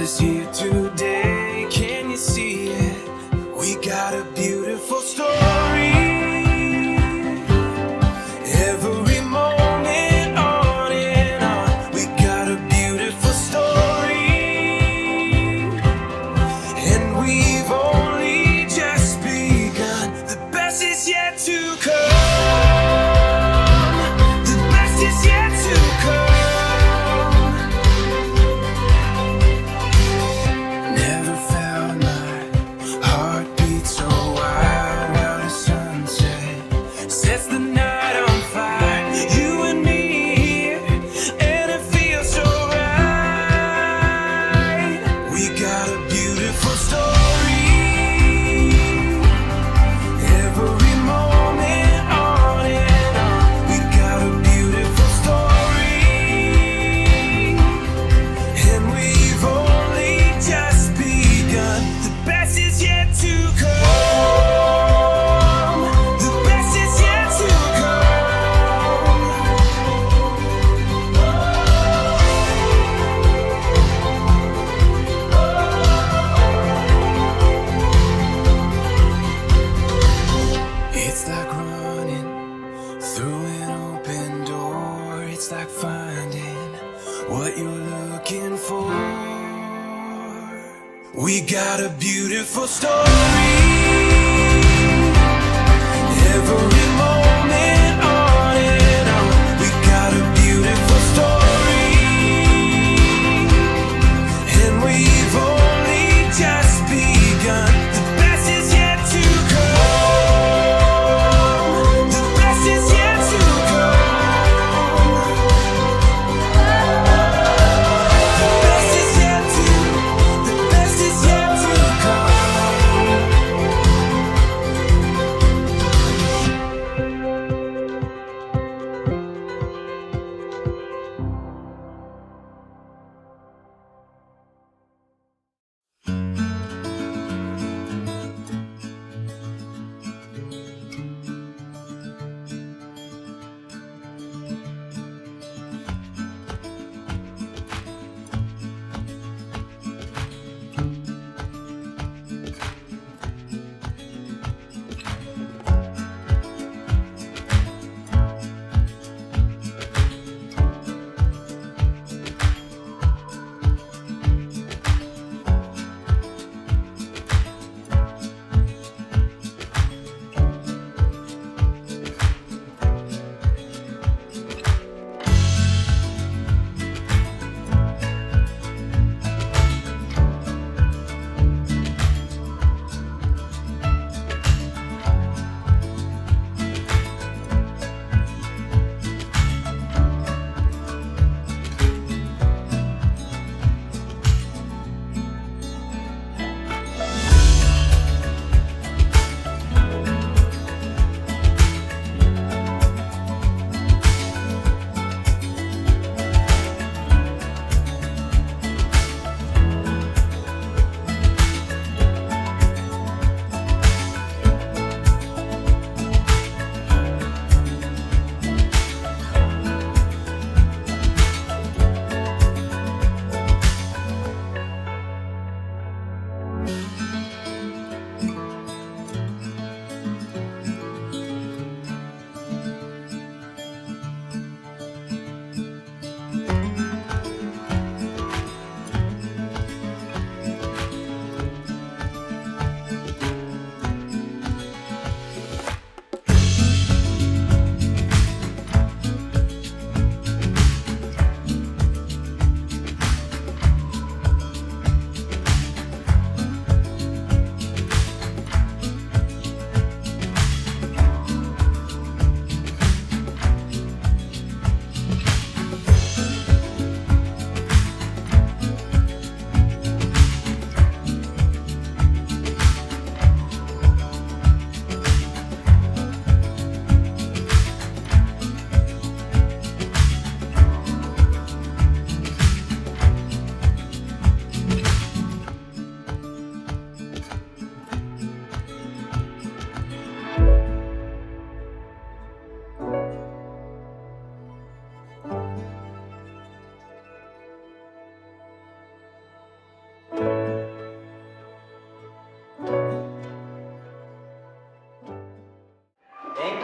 is here today. Can you see it? We got a beautiful story. Every moment on and on. We got a beautiful story. And we've only just begun. The best is yet to come. The best is yet to come. Never felt my heart beat so wild while the sunset sets the night on fire. You and me here, and it feels so right. We got a beautiful story. Every moment on and on. We got a beautiful story. And we've only just begun. The best is yet to come. The best is yet to come. It's like running through an open door. It's like finding what you're looking for. We got a beautiful story. Every moment on and on. We got a beautiful story. And we've only just begun. The best is yet to come. The best is yet to come. The best is yet to, the best is yet to come.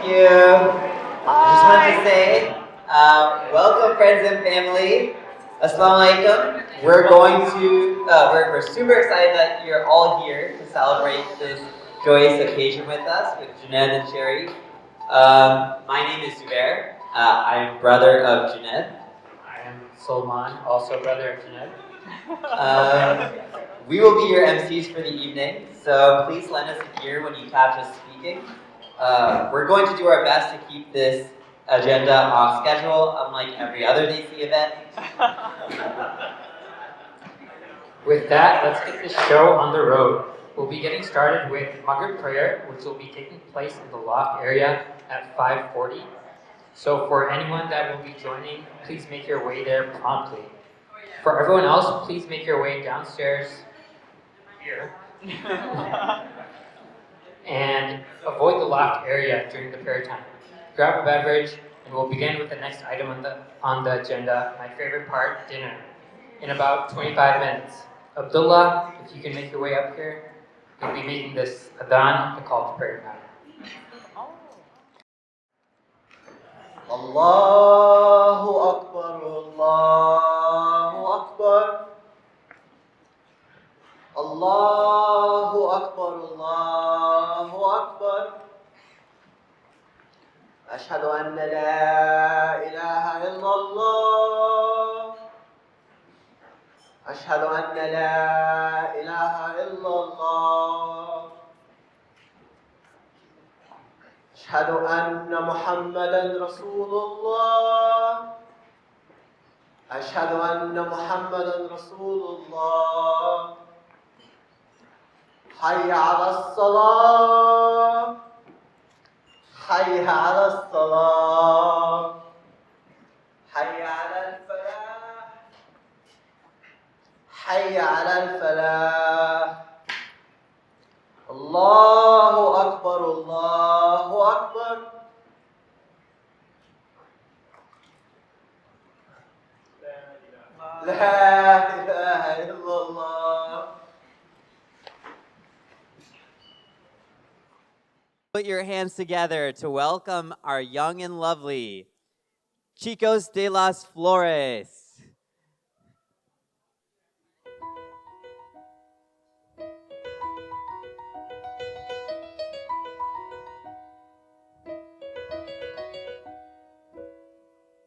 you. I just wanted to say, welcome friends and family. Assalamu alaikum. We're super excited that you're all here to celebrate this joyous occasion with us, with Junaid and Sherry. My name is Zubair. I'm brother of Junaid. I am Solman, also brother of Junaid. We will be your MCs for the evening, so please lend us an ear when you catch us speaking. We're going to do our best to keep this agenda on schedule, unlike every other DC event. With that, let's get this show on the road. We'll be getting started with Maghrib prayer, which will be taking place in the loft area at 5:40. So for anyone that will be joining, please make your way there promptly. For everyone else, please make your way downstairs here. And avoid the loft area during the prayer time. Grab a beverage, and we'll begin with the next item on the agenda, my favorite part, dinner, in about 25 minutes. Abdullah, if you can make your way up here, you'll be making this adhan, the call to prayer now. Allahu Akbar, Allahu Akbar. Allahu Akbar, Allahu Akbar. Ashhadu an la ilaha illallah. Ashhadu an la ilaha illallah. Ashhadu anna Muhammadan Rasulullah. Ashhadu anna Muhammadan Rasulullah. حي على الصلاة حي على الصلاة حي على الفلاح حي على الفلاح الله أكبر الله أكبر لا إله إلا الله. Put your hands together to welcome our young and lovely Chicos de las Flores.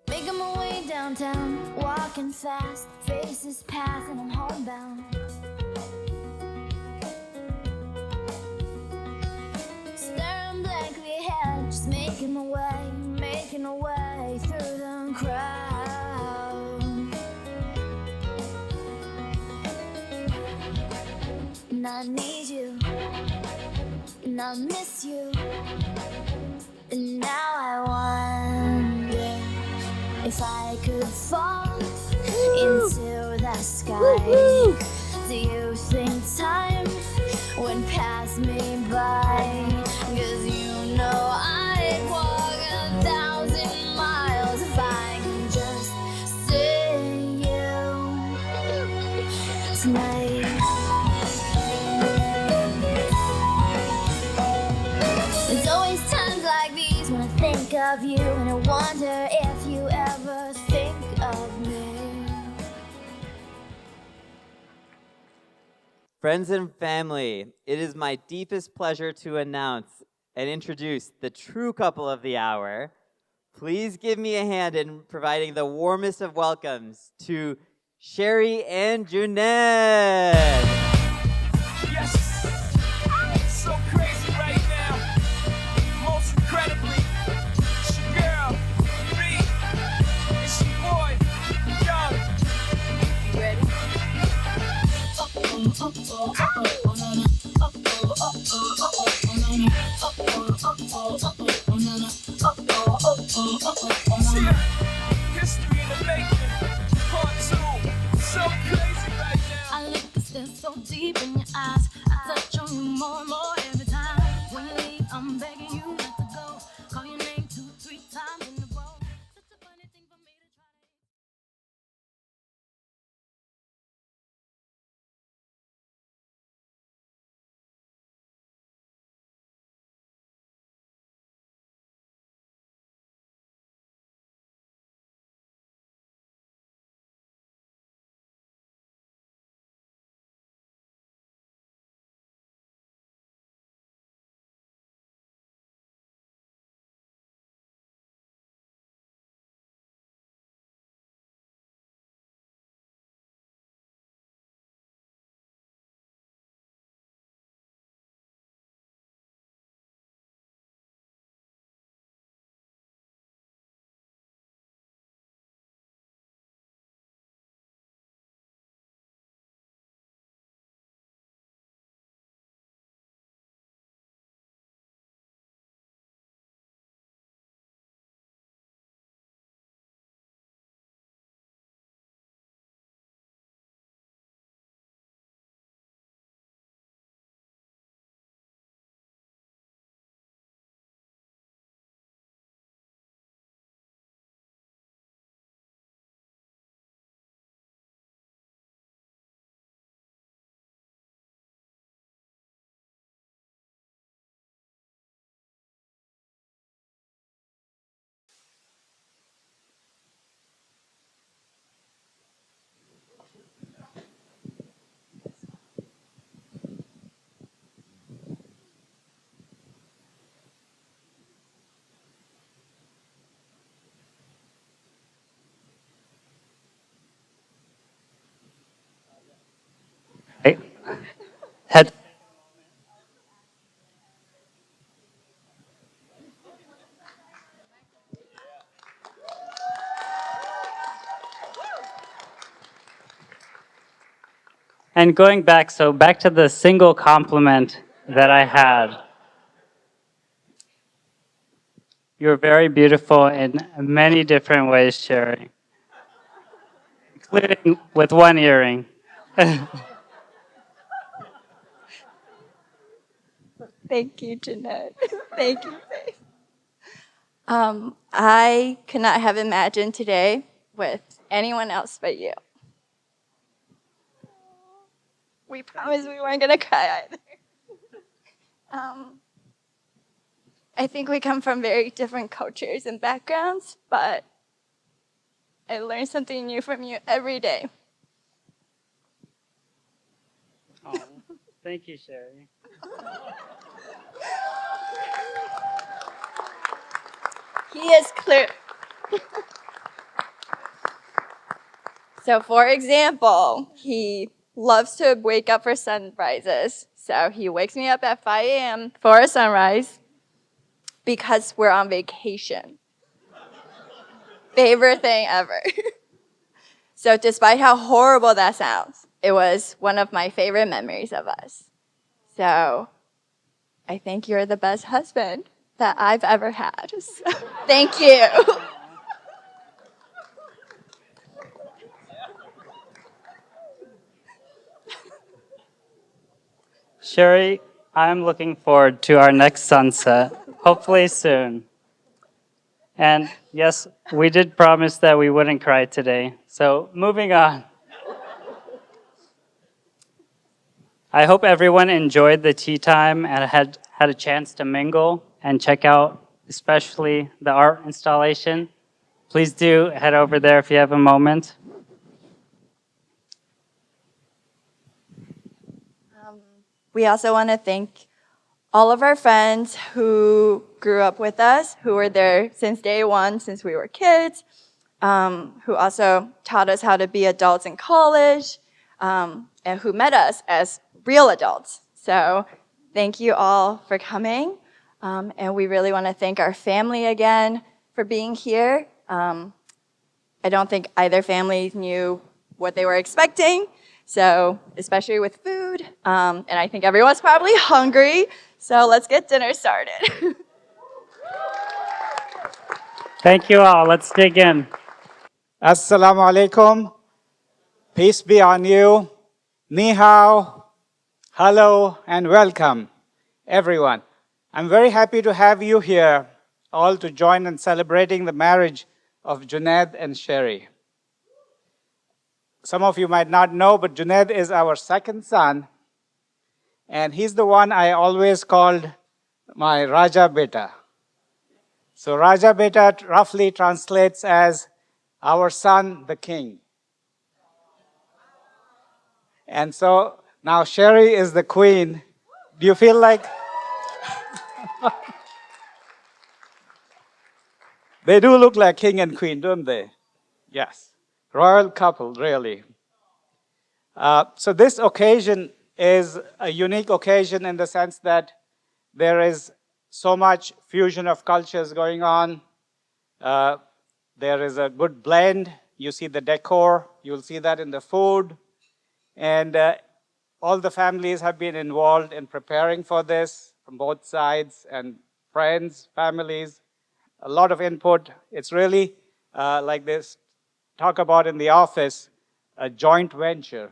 Making my way downtown, walking fast, faces pass and I'm homebound. Staring blankly ahead, just making my way through the crowd. And I need you, and I miss you, and now I wonder if I could fall into the sky. Do you think time would pass me by? 'Cause you know I'd walk 1,000 miles if I could just see you tonight. There's always times like these when I think of you, and I wonder if you ever think of me. Friends and family, it is my deepest pleasure to announce and introduce the true couple of the hour. Please give me a hand in providing the warmest of welcomes to Sherry and Junaid. Yes, it's so crazy right now. Most incredibly, it's your girl, me, it's your boy, Young. You ready? History in the making, part 2. So crazy right now. I look and stare so deep in your eyes. I touch on you more and more every time. When you leave, I'm begging you not to go. Call your name 2-3 times in a row. Such a funny thing for me to try. Head. And going back, so back to the single compliment that I had. You're very beautiful in many different ways, Sherry, including with one earring. Thank you, Junaid. Thank you, Faith. I could not have imagined today with anyone else but you. We promised we weren't going to cry either. I think we come from very different cultures and backgrounds, but I learn something new from you every day. Oh, thank you, Sherry. He is clear. So, for example, he loves to wake up for sunrises. So he wakes me up at 5 a.m. for a sunrise because we're on vacation. Favorite thing ever. So despite how horrible that sounds, it was one of my favorite memories of us. So I think you're the best husband that I've ever had. So, thank you. Sherry, I'm looking forward to our next sunset, hopefully soon. And yes, we did promise that we wouldn't cry today. So moving on. I hope everyone enjoyed the tea time and had a chance to mingle and check out especially the art installation. Please do head over there if you have a moment. We also want to thank all of our friends who grew up with us, who were there since day one, since we were kids, who also taught us how to be adults in college, and who met us as real adults. So thank you all for coming. And we really want to thank our family again for being here. I don't think either family knew what they were expecting, so especially with food. And I think everyone's probably hungry, so let's get dinner started. Thank you all. Let's dig in. Assalamu alaikum. Peace be on you. Ni hao. Hello and welcome, everyone. I'm very happy to have you here, all to join in celebrating the marriage of Junaid and Sherry. Some of you might not know, but Junaid is our second son, and he's the one I always called my Raja Beta. So Raja Beta roughly translates as our son, the king. And so now Sherry is the queen. Do you feel like they do look like king and queen, don't they? Yes. Royal couple, really. So this occasion is a unique occasion in the sense that there is so much fusion of cultures going on. There is a good blend. You see the decor. You'll see that in the food. And all the families have been involved in preparing for this from both sides, and friends, families, a lot of input. It's really like this talk about in the office, a joint venture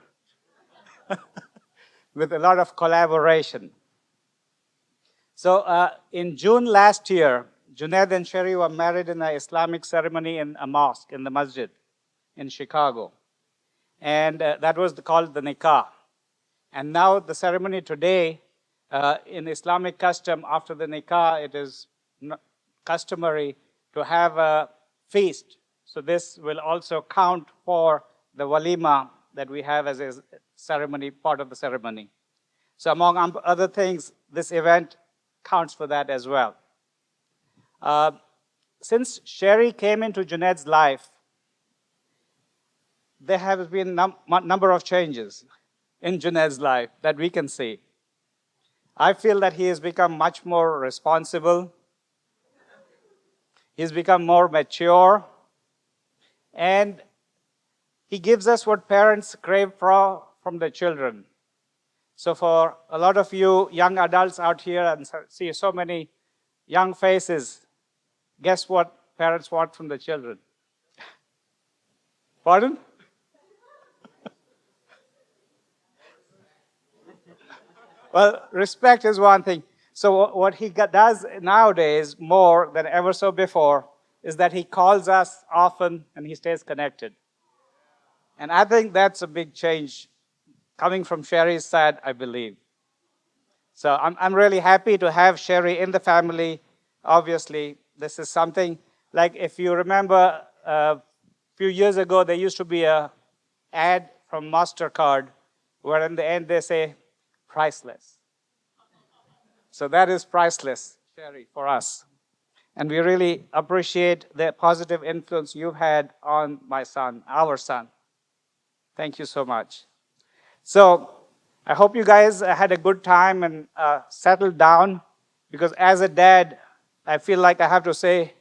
with a lot of collaboration. So in June last year, Junaid and Sherry were married in an Islamic ceremony in a mosque, in the masjid in Chicago. And that was called the nikah. And now the ceremony today, in Islamic custom, after the nikah, it is customary to have a feast. So this will also count for the walima that we have as a ceremony, part of the ceremony. So among other things, this event counts for that as well. Since Sherry came into Junaid's life, there have been a number of changes in Junaid's life that we can see. I feel that he has become much more responsible. He's become more mature. And he gives us what parents crave for from their children. So for a lot of you young adults out here and see so many young faces, guess what parents want from the children? Pardon? Well, respect is one thing. So what he does nowadays more than ever so before is that he calls us often and he stays connected. And I think that's a big change coming from Sherry's side, I believe. So I'm really happy to have Sherry in the family. Obviously, this is something like if you remember a few years ago, there used to be a ad from MasterCard where in the end they say priceless. So that is priceless, Sherry, for us. And we really appreciate the positive influence you've had on my son, our son. Thank you so much. So I hope you guys had a good time and settled down, because as a dad, I feel like I have to say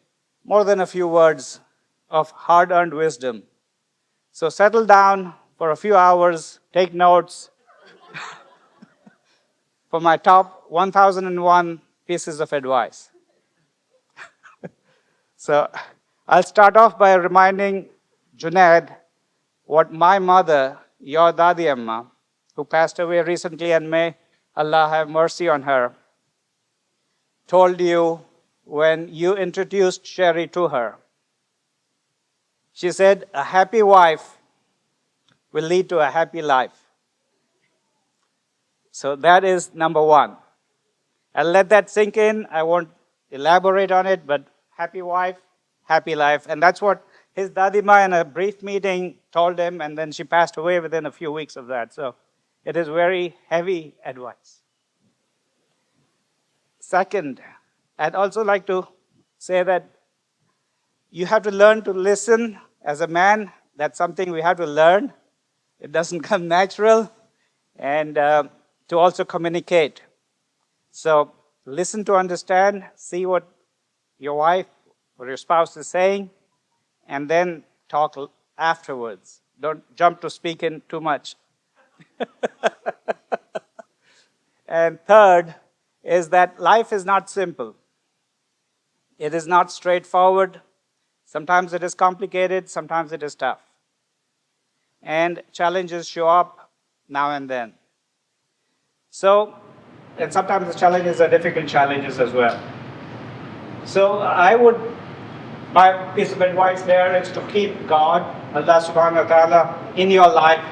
more than a few words of hard-earned wisdom. So settle down for a few hours, take notes for my top 1001 pieces of advice. So I'll start off by reminding Junaid what my mother, your Dadi Amma, who passed away recently, and may Allah have mercy on her, told you when you introduced Sherry to her. She said, a happy wife will lead to a happy life. So that is number one. I'll let that sink in. I won't elaborate on it, but happy wife, happy life. And that's what his Dadima in a brief meeting told him, and then she passed away within a few weeks of that. So it is very heavy advice. Second, I'd also like to say that you have to learn to listen as a man. That's something we have to learn. It doesn't come natural. And to also communicate. So listen to understand, see what your wife or your spouse is saying, and then talk afterwards. Don't jump to speaking too much. And third is that life is not simple. It is not straightforward. Sometimes it is complicated, sometimes it is tough. And challenges show up now and then. So, and sometimes the challenges are difficult challenges as well. So my piece of advice there is to keep God, Allah subhanahu wa ta'ala, in your life.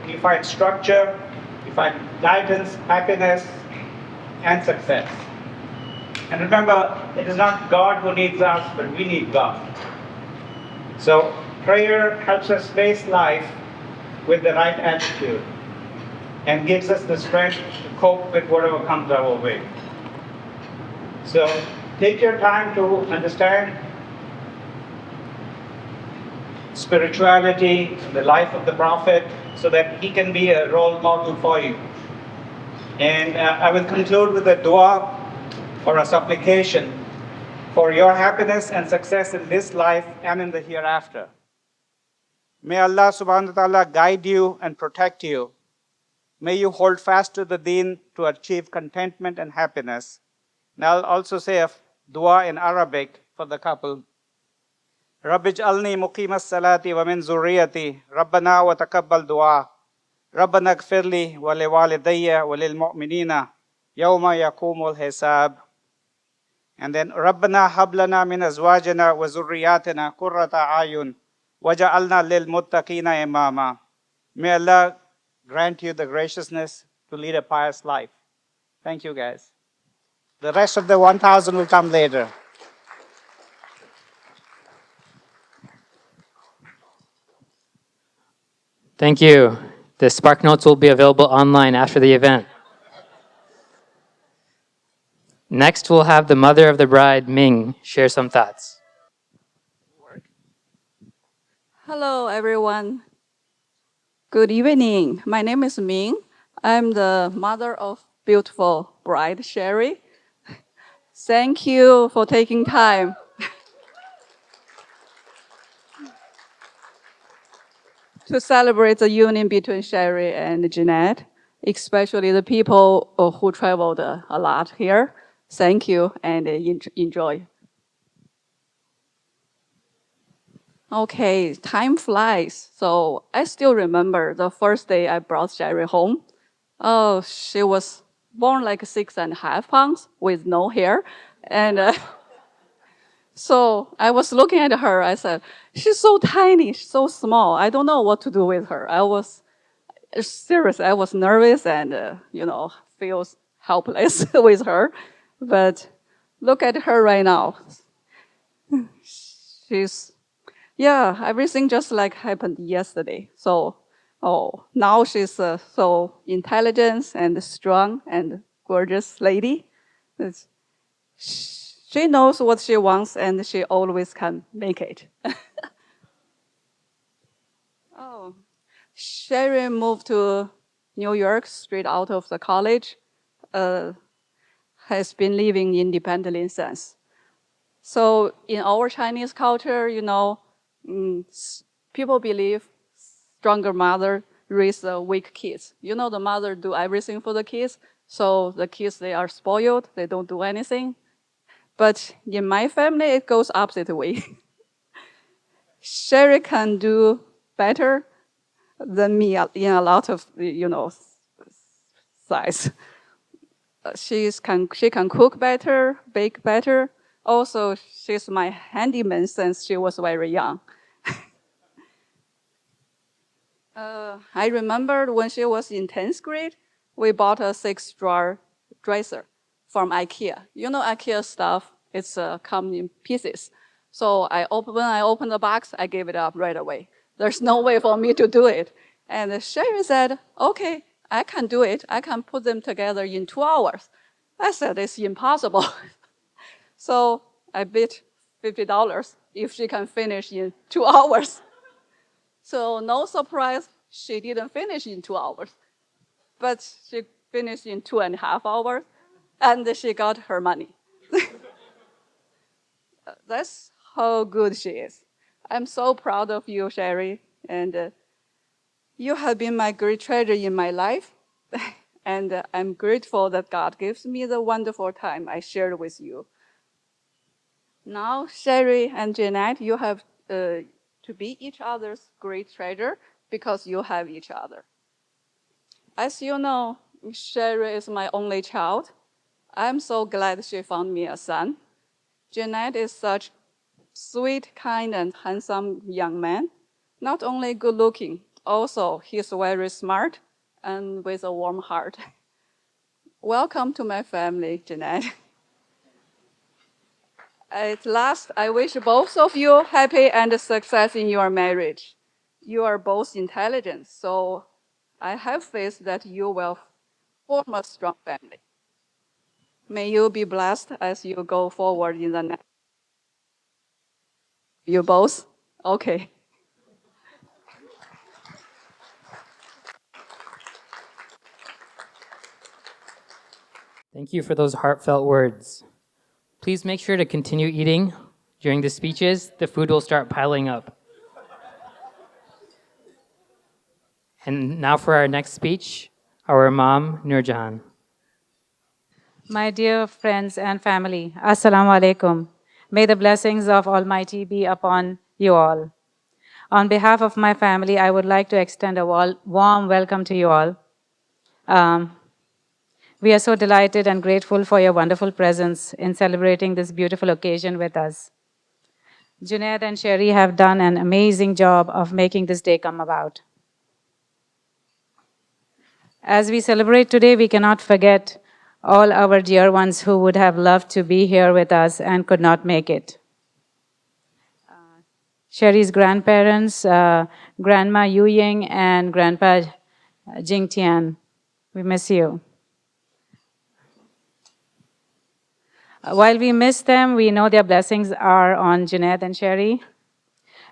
You find structure, you find guidance, happiness, and success. And remember, it is not God who needs us, but we need God. So prayer helps us face life with the right attitude and gives us the strength to cope with whatever comes our way. So take your time to understand spirituality, the life of the Prophet, so that he can be a role model for you. And I will conclude with a dua or a supplication for your happiness and success in this life and in the hereafter. May Allah subhanahu wa ta'ala guide you and protect you. May you hold fast to the deen to achieve contentment and happiness. And I'll also say a dua in Arabic for the couple. Rabbi ij'alni muqimas salati wa min zurriyati. Rabbana wa taqabbal dua. Rabbana gfirli wa liwalidayya wa lil mu'minina yawma yaqumul hisab. And then Rabbana hablana min azwajina wa zurriyatina qurrata ayun waja'alna lil muttaqina imama. May Allah grant you the graciousness to lead a pious life. Thank you, guys. The rest of the 1,000 will come later. Thank you. The Spark Notes will be available online after the event. Next, we'll have the mother of the bride, Ming, share some thoughts. Hello, everyone. Good evening. My name is Ming. I'm the mother of beautiful bride, Sherry. Thank you for taking time. To celebrate the union between Sherry and Junaid, especially the people who traveled a lot here. Thank you and enjoy. Okay, time flies. So I still remember the first day I brought Sherry home. Oh, she was born like 6.5 pounds with no hair. And so I was looking at her. I said, she's so tiny, she's so small. I don't know what to do with her. I was serious. I was nervous and, feels helpless with her. But look at her right now. She's, yeah, everything just like happened yesterday. So, now she's so intelligent and strong and gorgeous lady. It's, she knows what she wants and she always can make it. Oh, Sherry moved to New York straight out of the college, has been living independently since. So in our Chinese culture, people believe stronger mother raise the weak kids. The mother do everything for the kids, so the kids, they are spoiled, they don't do anything. But in my family, it goes opposite way. Sherry can do better than me in a lot of, size. She can cook better, bake better. Also, she's my handyman since she was very young. I remember when she was in 10th grade, we bought a 6-drawer dresser from IKEA. IKEA stuff, it's come in pieces. So when I opened the box, I gave it up right away. There's no way for me to do it. And Sherry said, okay, I can do it. I can put them together in 2 hours. I said, it's impossible. So I bid $50 if she can finish in 2 hours. So no surprise, she didn't finish in 2 hours. But she finished in 2.5 hours, and she got her money. That's how good she is. I'm so proud of you, Sherry, and you have been my great treasure in my life. And I'm grateful that God gives me the wonderful time I shared with you. Now, Sherry and Junaid, you have to be each other's great treasure because you have each other. As you know, Sherry is my only child. I'm so glad she found me a son. Junaid is such sweet, kind, and handsome young man. Not only good looking, also he's very smart and with a warm heart. Welcome to my family, Junaid. At last, I wish both of you happy and success in your marriage. You are both intelligent, so I have faith that you will form a strong family. May you be blessed as you go forward in the next. You both? Okay. Thank you for those heartfelt words. Please make sure to continue eating. During the speeches, the food will start piling up. And now for our next speech, our mom, Nurjahan. My dear friends and family, Assalamu alaikum. May the blessings of Almighty be upon you all. On behalf of my family, I would like to extend a warm welcome to you all. We are so delighted and grateful for your wonderful presence in celebrating this beautiful occasion with us. Junaid and Sherry have done an amazing job of making this day come about. As we celebrate today, we cannot forget all our dear ones who would have loved to be here with us and could not make it. Sherry's grandparents, Grandma Yu Ying and Grandpa Jing Tian, we miss you. While we miss them, we know their blessings are on Junaid and Sherry.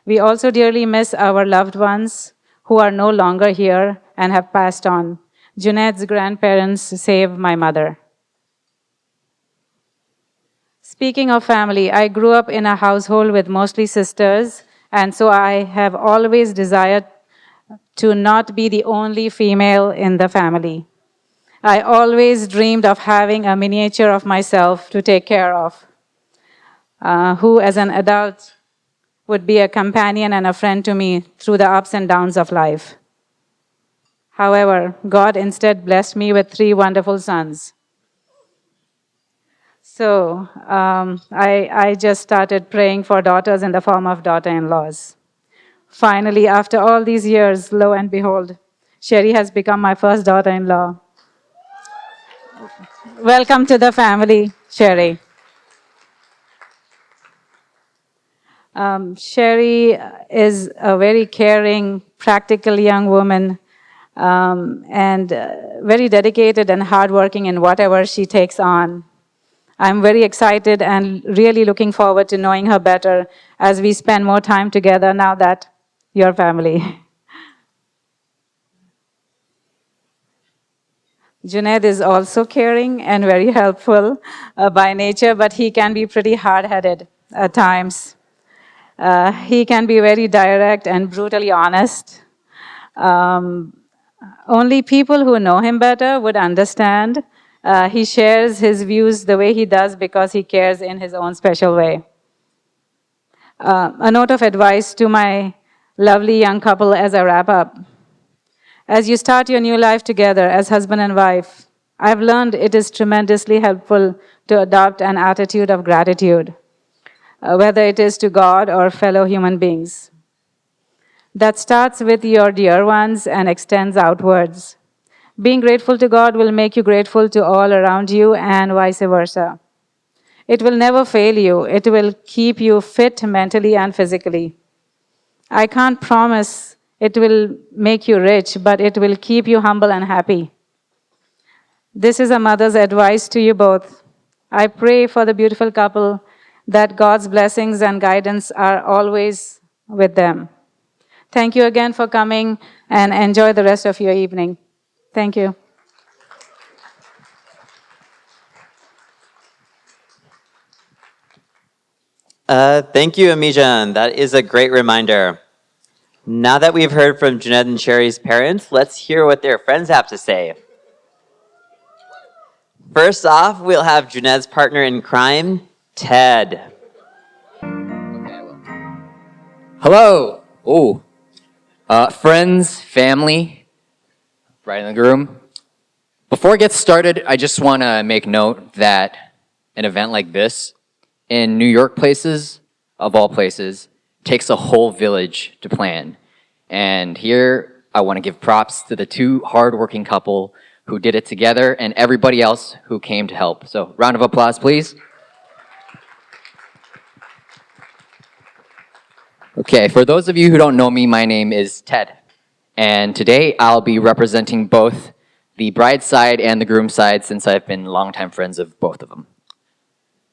We also dearly miss our loved ones who are no longer here and have passed on. Junaid's grandparents save my mother. Speaking of family, I grew up in a household with mostly sisters, and so I have always desired to not be the only female in the family. I always dreamed of having a miniature of myself to take care of, who as an adult would be a companion and a friend to me through the ups and downs of life. However, God instead blessed me with 3 wonderful sons. So I just started praying for daughters in the form of daughter-in-laws. Finally, after all these years, lo and behold, Sherry has become my first daughter-in-law. Welcome to the family, Sherry. Sherry is a very caring, practical young woman, and very dedicated and hardworking in whatever she takes on. I'm very excited and really looking forward to knowing her better as we spend more time together now that you're family. Junaid is also caring and very helpful by nature, but he can be pretty hard-headed at times. He can be very direct and brutally honest. Only people who know him better would understand. He shares his views the way he does because he cares in his own special way. A note of advice to my lovely young couple as I wrap up. As you start your new life together as husband and wife, I've learned it is tremendously helpful to adopt an attitude of gratitude, whether it is to God or fellow human beings. That starts with your dear ones and extends outwards. Being grateful to God will make you grateful to all around you and vice versa. It will never fail you. It will keep you fit mentally and physically. I can't promise it will make you rich, but it will keep you humble and happy. This is a mother's advice to you both. I pray for the beautiful couple that God's blessings and guidance are always with them. Thank you again for coming, and enjoy the rest of your evening. Thank you. Thank you, Amijan. That is a great reminder. Now that we've heard from Junaid and Sherry's parents, let's hear what their friends have to say. First off, we'll have Junaid's partner in crime, Ted. Hello. Ooh. Friends, family, bride and groom. Before it gets started, I just want to make note that an event like this, in New York places, of all places, takes a whole village to plan. And here, I want to give props to the 2 hardworking couple who did it together and everybody else who came to help. So, round of applause, please. Okay, for those of you who don't know me, my name is Ted. And today I'll be representing both the bride side and the groom side since I've been longtime friends of both of them.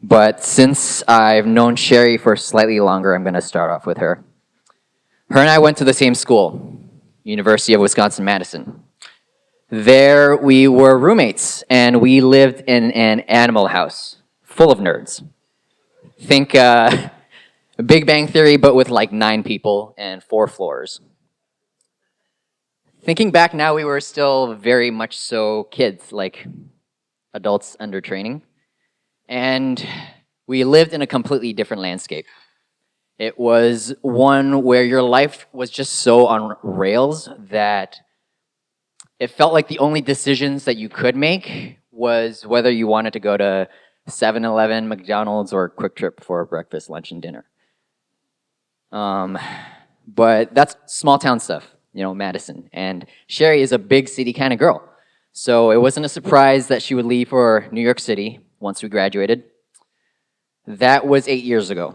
But since I've known Sherry for slightly longer, I'm going to start off with her. Her and I went to the same school, University of Wisconsin-Madison. There we were roommates, and we lived in an animal house full of nerds. Think Big Bang Theory, but with like 9 people and 4 floors. Thinking back now, we were still very much so kids, like adults under training. And we lived in a completely different landscape. It was one where your life was just so on rails that it felt like the only decisions that you could make was whether you wanted to go to 7-Eleven, McDonald's, or Quick Trip for breakfast, lunch, and dinner. But that's small town stuff, you know, Madison. And Sherry is a big city kind of girl. So it wasn't a surprise that she would leave for New York City once we graduated. That was 8 years ago.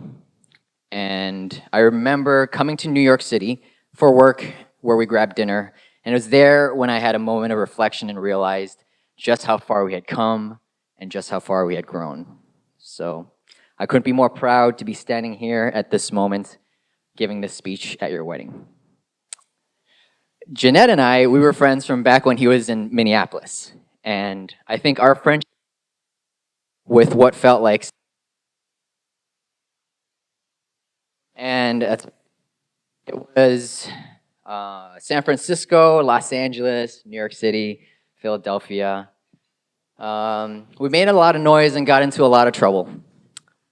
And I remember coming to New York City for work where we grabbed dinner. And it was there when I had a moment of reflection and realized just how far we had come and just how far we had grown. So I couldn't be more proud to be standing here at this moment giving this speech at your wedding. Junaid and I, we were friends from back when he was in Minneapolis. And I think our friendship with what felt like And it was San Francisco, Los Angeles, New York City, Philadelphia. We made a lot of noise and got into a lot of trouble.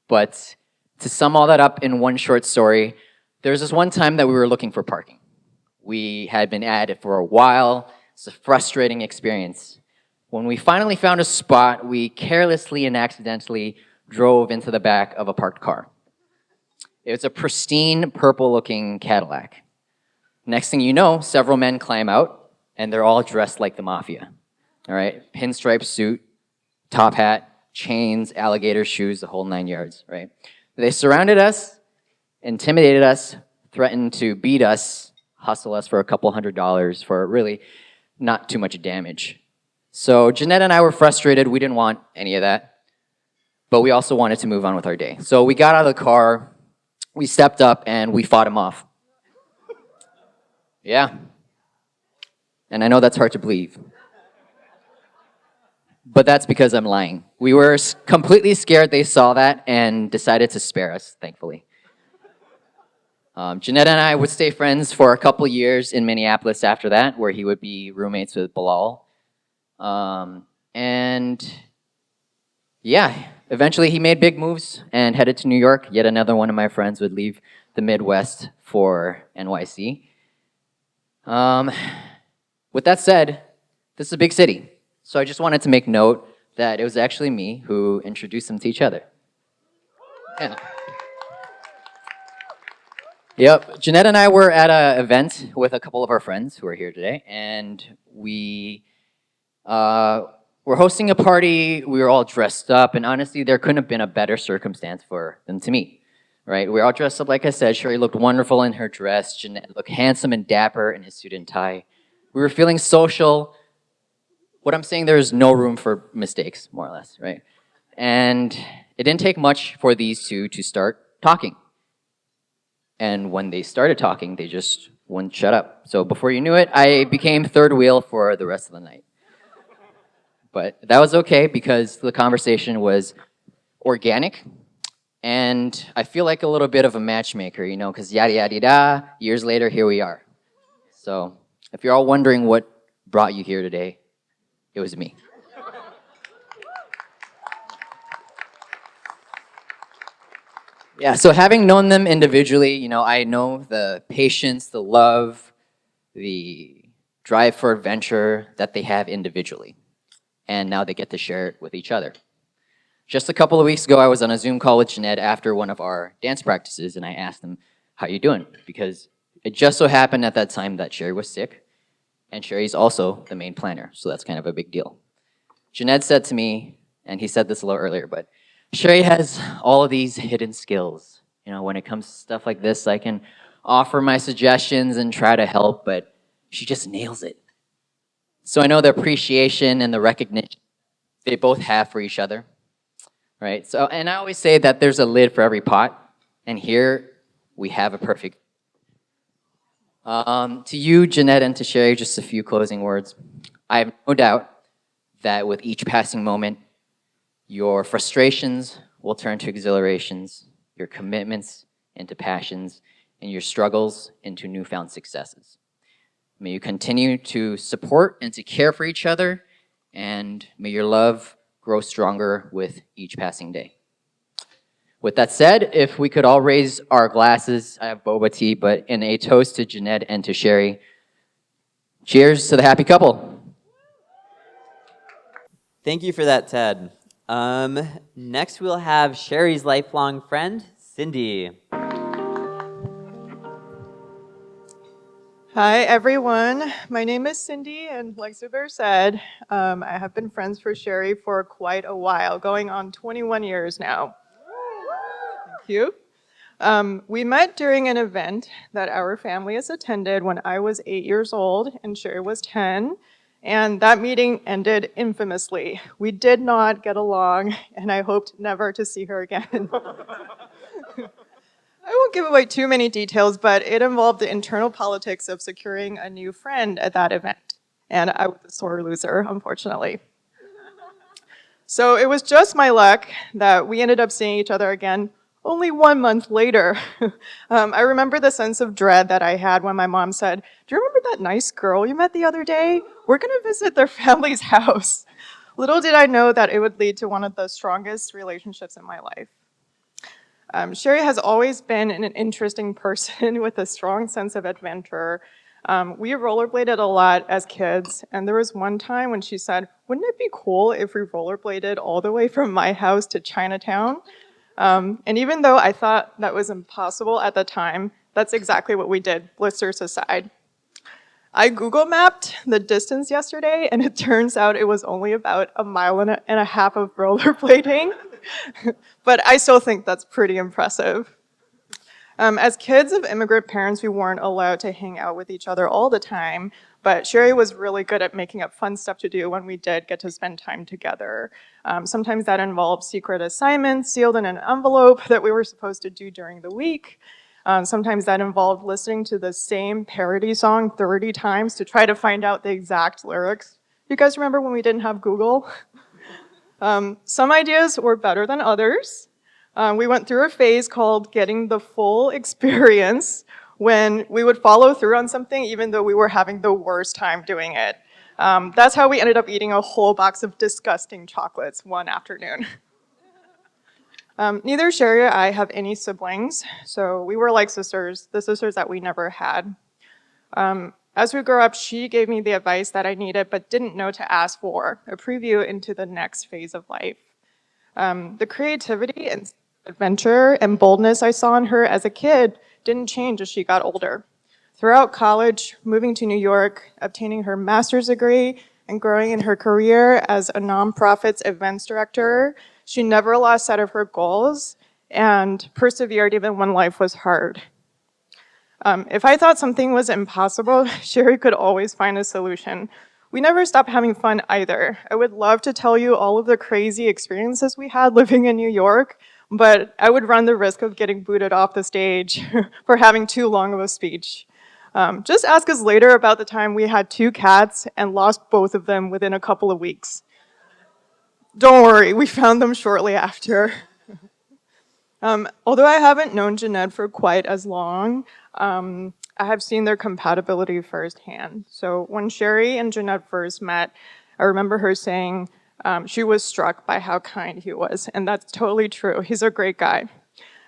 But to sum all that up in one short story, there was this one time that we were looking for parking. We had been at it for a while. It's a frustrating experience. When we finally found a spot, we carelessly and accidentally drove into the back of a parked car. It was a pristine, purple-looking Cadillac. Next thing you know, several men climb out, and they're all dressed like the mafia. All right, pinstripe suit, top hat, chains, alligator shoes, the whole 9 yards, right? They surrounded us, intimidated us, threatened to beat us, hustle us for a couple $100 for really not too much damage. So Junaid and I were frustrated. We didn't want any of that, but we also wanted to move on with our day. So we got out of the car, we stepped up, and we fought him off. Yeah. And I know that's hard to believe. But that's because I'm lying. We were completely scared they saw that and decided to spare us, thankfully. Junaid and I would stay friends for a couple years in Minneapolis after that, where he would be roommates with Bilal. And yeah, eventually he made big moves and headed to New York. Yet another one of my friends would leave the Midwest for NYC. With that said, this is a big city. So I just wanted to make note that it was actually me who introduced them to each other. Yeah. Yep, Junaid and I were at an event with a couple of our friends who are here today, and we were hosting a party. We were all dressed up, and honestly, there couldn't have been a better circumstance for them to meet, right? We were all dressed up, like I said. Sherry looked wonderful in her dress. Junaid looked handsome and dapper in his suit and tie. We were feeling social. What I'm saying, there's no room for mistakes, more or less, right? And it didn't take much for these two to start talking. And when they started talking, they just wouldn't shut up. So before you knew it, I became third wheel for the rest of the night. But that was okay because the conversation was organic. And I feel like a little bit of a matchmaker, you know, because yada yada da, years later, here we are. So if you're all wondering what brought you here today, it was me. Yeah, so having known them individually, you know, I know the patience, the love, the drive for adventure that they have individually. And now they get to share it with each other. Just a couple of weeks ago, I was on a Zoom call with Junaid after one of our dance practices, and I asked him, how you doing? Because it just so happened at that time that Sherry was sick, and Sherry's also the main planner, so that's kind of a big deal. Junaid said to me, and he said this a little earlier, but Sherry has all of these hidden skills. You know, when it comes to stuff like this, I can offer my suggestions and try to help, but she just nails it. So I know the appreciation and the recognition they both have for each other, right? So, and I always say that there's a lid for every pot, and here we have a perfect. To you, Junaid, and to Sherry, just a few closing words. I have no doubt that with each passing moment, your frustrations will turn to exhilarations, your commitments into passions, and your struggles into newfound successes. May you continue to support and to care for each other, and may your love grow stronger with each passing day. With that said, if we could all raise our glasses, I have boba tea, but in a toast to Junaid and to Sherry. Cheers to the happy couple. Thank you for that, Ted. Next we'll have Sherry's lifelong friend, Cindy. Hi, everyone. My name is Cindy, and like Zubair said, I have been friends for Sherry for quite a while, going on 21 years now. Thank you. We met during an event that our family has attended when I was 8 years old and Sherry was 10, and that meeting ended infamously. We did not get along, and I hoped never to see her again. I won't give away too many details, but it involved the internal politics of securing a new friend at that event. And I was a sore loser, unfortunately. So it was just my luck that we ended up seeing each other again Only 1 month later, I remember the sense of dread that I had when my mom said, "Do you remember that nice girl you met the other day? We're gonna visit their family's house." Little did I know that it would lead to one of the strongest relationships in my life. Sherry has always been an interesting person with a strong sense of adventure. We rollerbladed a lot as kids, and there was one time when she said, "Wouldn't it be cool if we rollerbladed all the way from my house to Chinatown?" And even though I thought that was impossible at the time, that's exactly what we did, blisters aside. I Google mapped the distance yesterday, and it turns out it was only about a mile and a half of rollerblading. But I still think that's pretty impressive. As kids of immigrant parents, we weren't allowed to hang out with each other all the time, but Sherry was really good at making up fun stuff to do when we did get to spend time together. Sometimes that involved secret assignments sealed in an envelope that we were supposed to do during the week. Sometimes that involved listening to the same parody song 30 times to try to find out the exact lyrics. You guys remember when we didn't have Google? Some ideas were better than others. We went through a phase called getting the full experience when we would follow through on something even though we were having the worst time doing it. That's how we ended up eating a whole box of disgusting chocolates one afternoon. Neither Sherry or I have any siblings, so we were like sisters, the sisters that we never had. As we grew up, she gave me the advice that I needed but didn't know to ask for, a preview into the next phase of life. The creativity and adventure and boldness I saw in her as a kid didn't change as she got older. Throughout college, moving to New York, obtaining her master's degree, and growing in her career as a nonprofit's events director, she never lost sight of her goals and persevered even when life was hard. If I thought something was impossible, Sherry could always find a solution. We never stopped having fun either. I would love to tell you all of the crazy experiences we had living in New York, but I would run the risk of getting booted off the stage for having too long of a speech. Just ask us later about the time we had 2 cats and lost both of them within a couple of weeks. Don't worry, we found them shortly after. Although I haven't known Junaid for quite as long, I have seen their compatibility firsthand. So when Sherry and Junaid first met, I remember her saying she was struck by how kind he was, and that's totally true. He's a great guy.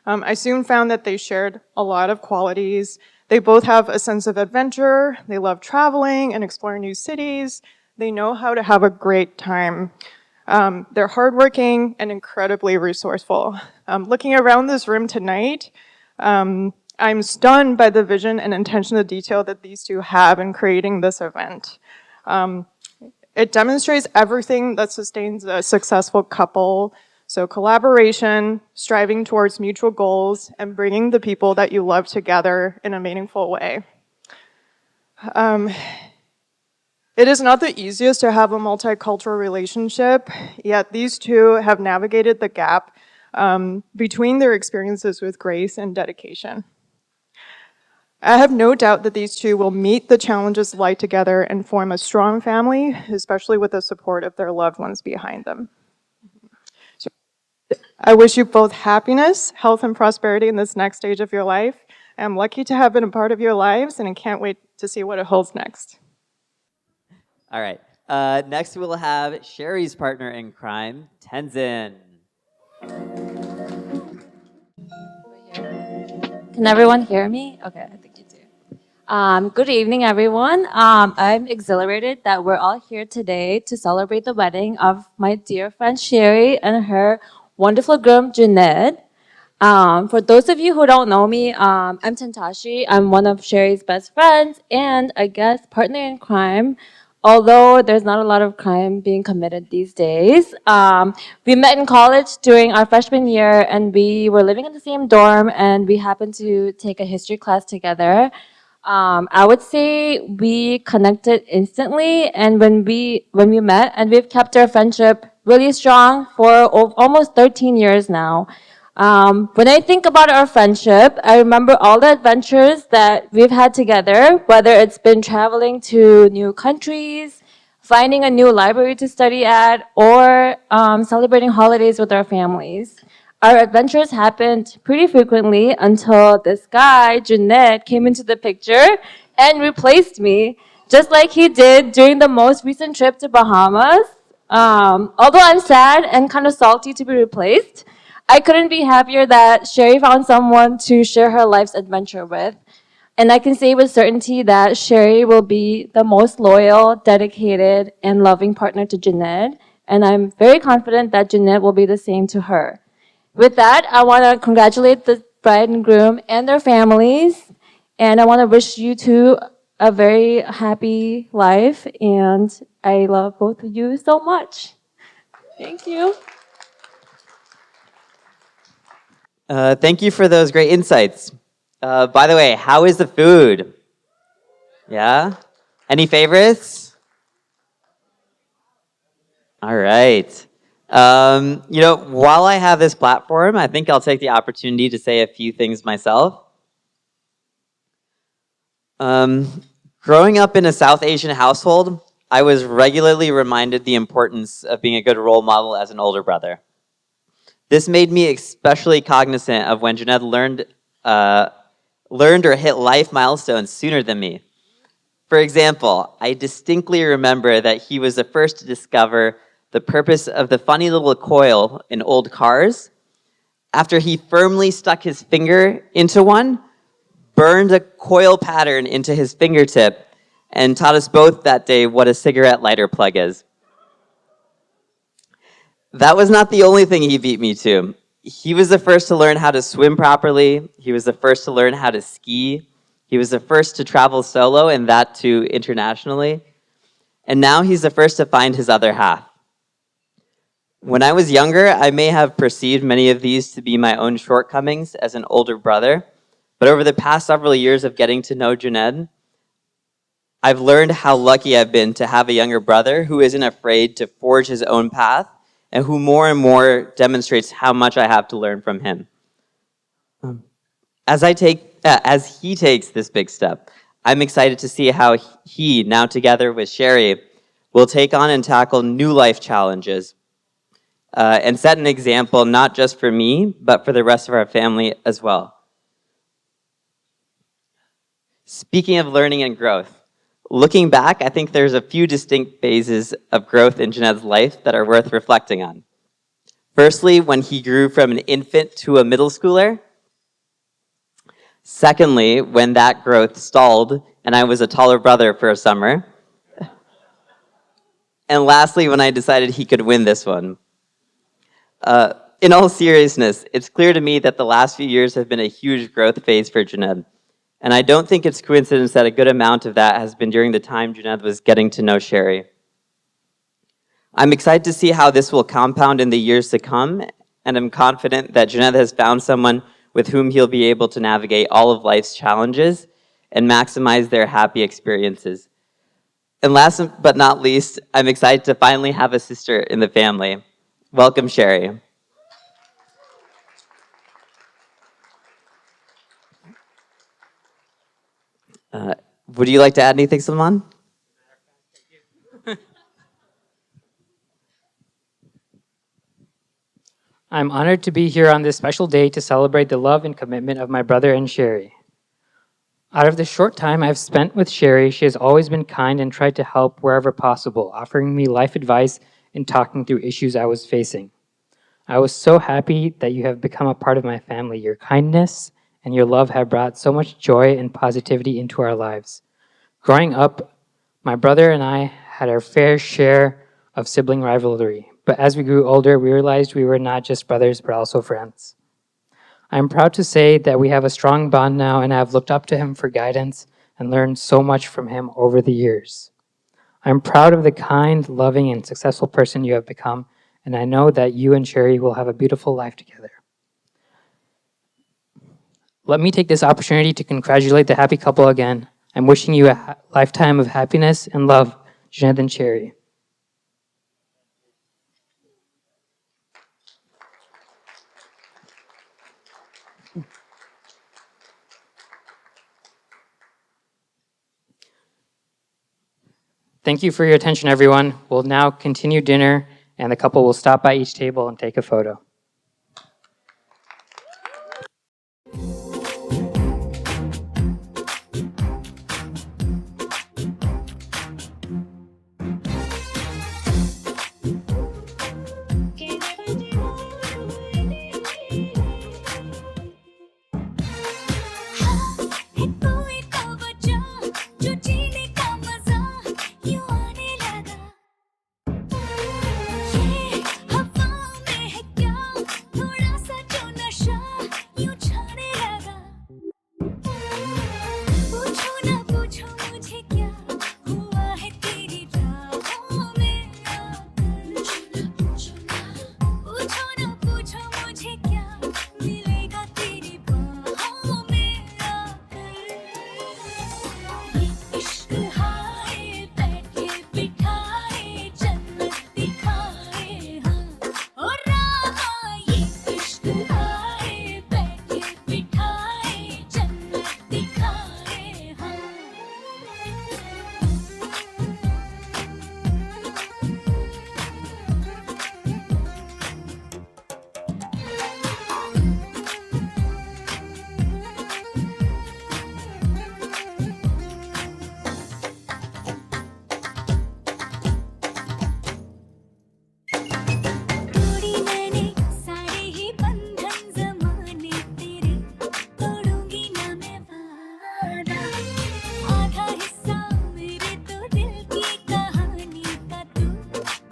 I soon found that they shared a lot of qualities. They both have a sense of adventure. They love traveling and exploring new cities. They know how to have a great time. They're hardworking and incredibly resourceful. Looking around this room tonight, I'm stunned by the vision and attention to detail that these two have in creating this event. It demonstrates everything that sustains a successful couple. So collaboration, striving towards mutual goals, and bringing the people that you love together in a meaningful way. It is not the easiest to have a multicultural relationship, yet these two have navigated the gap between their experiences with grace and dedication. I have no doubt that these two will meet the challenges of life together and form a strong family, especially with the support of their loved ones behind them. So I wish you both happiness, health, and prosperity in this next stage of your life. I'm lucky to have been a part of your lives, and I can't wait to see what it holds next. All right. Next, we'll have Sherry's partner in crime, Tenzin. Can everyone hear me? Okay, I think you do. Good evening, everyone. I'm exhilarated that we're all here today to celebrate the wedding of my dear friend Sherry and her wonderful groom, Junaid. For those of you who don't know me, I'm Tantashi. I'm one of Sherry's best friends and I guess partner in crime. Although there's not a lot of crime being committed these days. We met in college during our freshman year and we were living in the same dorm and we happened to take a history class together. I would say we connected instantly and when we met and we've kept our friendship really strong for almost 13 years now. When I think about our friendship, I remember all the adventures that we've had together, whether it's been traveling to new countries, finding a new library to study at, or celebrating holidays with our families. Our adventures happened pretty frequently until this guy, Junaid, came into the picture and replaced me, just like he did during the most recent trip to Bahamas. Although I'm sad and kind of salty to be replaced, I couldn't be happier that Sherry found someone to share her life's adventure with. And I can say with certainty that Sherry will be the most loyal, dedicated, and loving partner to Jeanette. And I'm very confident that Jeanette will be the same to her. With that, I want to congratulate the bride and groom and their families. And I want to wish you two a very happy life. And I love both of you so much. Thank you. Thank you for those great insights. By the way, how is the food? Yeah? Any favorites? All right. While I have this platform, I think I'll take the opportunity to say a few things myself. Growing up in a South Asian household, I was regularly reminded the importance of being a good role model as an older brother. This made me especially cognizant of when Junaid learned or hit life milestones sooner than me. For example, I distinctly remember that he was the first to discover the purpose of the funny little coil in old cars. After he firmly stuck his finger into one, burned a coil pattern into his fingertip, and taught us both that day what a cigarette lighter plug is. That was not the only thing he beat me to. He was the first to learn how to swim properly. He was the first to learn how to ski. He was the first to travel solo, and that too internationally. And now he's the first to find his other half. When I was younger, I may have perceived many of these to be my own shortcomings as an older brother. But over the past several years of getting to know Junaid, I've learned how lucky I've been to have a younger brother who isn't afraid to forge his own path and who more and more demonstrates how much I have to learn from him. As he takes this big step, I'm excited to see how he, now together with Sherry, will take on and tackle new life challenges and set an example not just for me, but for the rest of our family as well. Speaking of learning and growth, looking back, I think there's a few distinct phases of growth in Junaid's life that are worth reflecting on. Firstly, when he grew from an infant to a middle schooler. Secondly, when that growth stalled and I was a taller brother for a summer. And lastly, when I decided he could win this one. In all seriousness, it's clear to me that the last few years have been a huge growth phase for Junaid. And I don't think it's coincidence that a good amount of that has been during the time Junaid was getting to know Sherry. I'm excited to see how this will compound in the years to come, and I'm confident that Junaid has found someone with whom he'll be able to navigate all of life's challenges and maximize their happy experiences. And last but not least, I'm excited to finally have a sister in the family. Welcome, Sherry. Would you like to add anything, Salman? I'm honored to be here on this special day to celebrate the love and commitment of my brother and Sherry. Out of the short time I've spent with Sherry, she has always been kind and tried to help wherever possible, offering me life advice and talking through issues I was facing. I was so happy that you have become a part of my family. Your kindness and your love have brought so much joy and positivity into our lives. Growing up, my brother and I had our fair share of sibling rivalry, but as we grew older, we realized we were not just brothers, but also friends. I'm proud to say that we have a strong bond now, and I have looked up to him for guidance and learned so much from him over the years. I'm proud of the kind, loving, and successful person you have become, and I know that you and Sherry will have a beautiful life together. Let me take this opportunity to congratulate the happy couple again. I'm wishing you a lifetime of happiness and love, Junaid and Sherry. Thank you for your attention, everyone. We'll now continue dinner, and the couple will stop by each table and take a photo.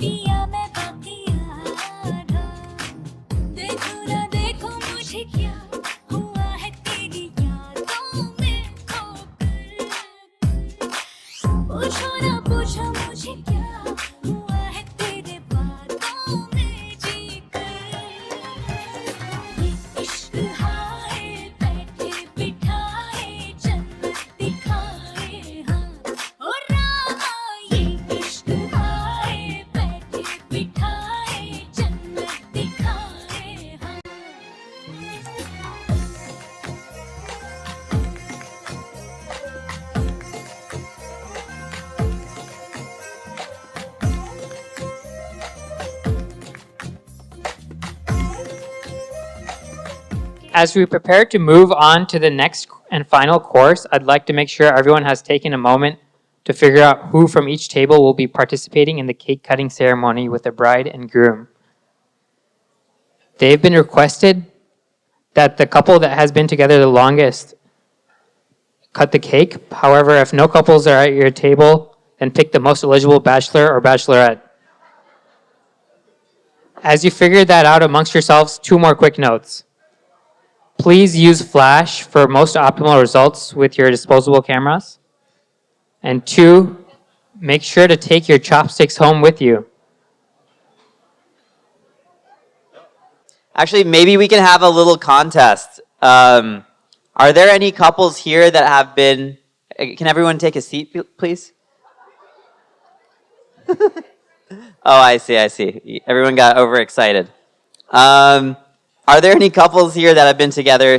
पिया मैं बाकी आधा देखो ना देखो मुझे क्या हुआ है तेरी यादों में खोकर पूछो ना पूछो मुझे क्या हुआ है तेरे बातों में जीकर ये इश्क हाय बैठे बिठाए जन्नत दिखाए हाँ ओ रामा ये इश्क हाय बैठे बिठाए जन्नत दिखाए हाँ As we prepare to move on to the next and final course, I'd like to make sure everyone has taken a moment to figure out who from each table will be participating in the cake cutting ceremony with the bride and groom. They've been requested that the couple that has been together the longest cut the cake. However, if no couples are at your table, then pick the most eligible bachelor or bachelorette. As you figure that out amongst yourselves, 2 more quick notes. Please use flash for most optimal results with your disposable cameras. And 2, make sure to take your chopsticks home with you. Actually, maybe we can have a little contest. Are there any couples here that have been... Can everyone take a seat, please? Oh, I see. Everyone got overexcited. Are there any couples here that have been together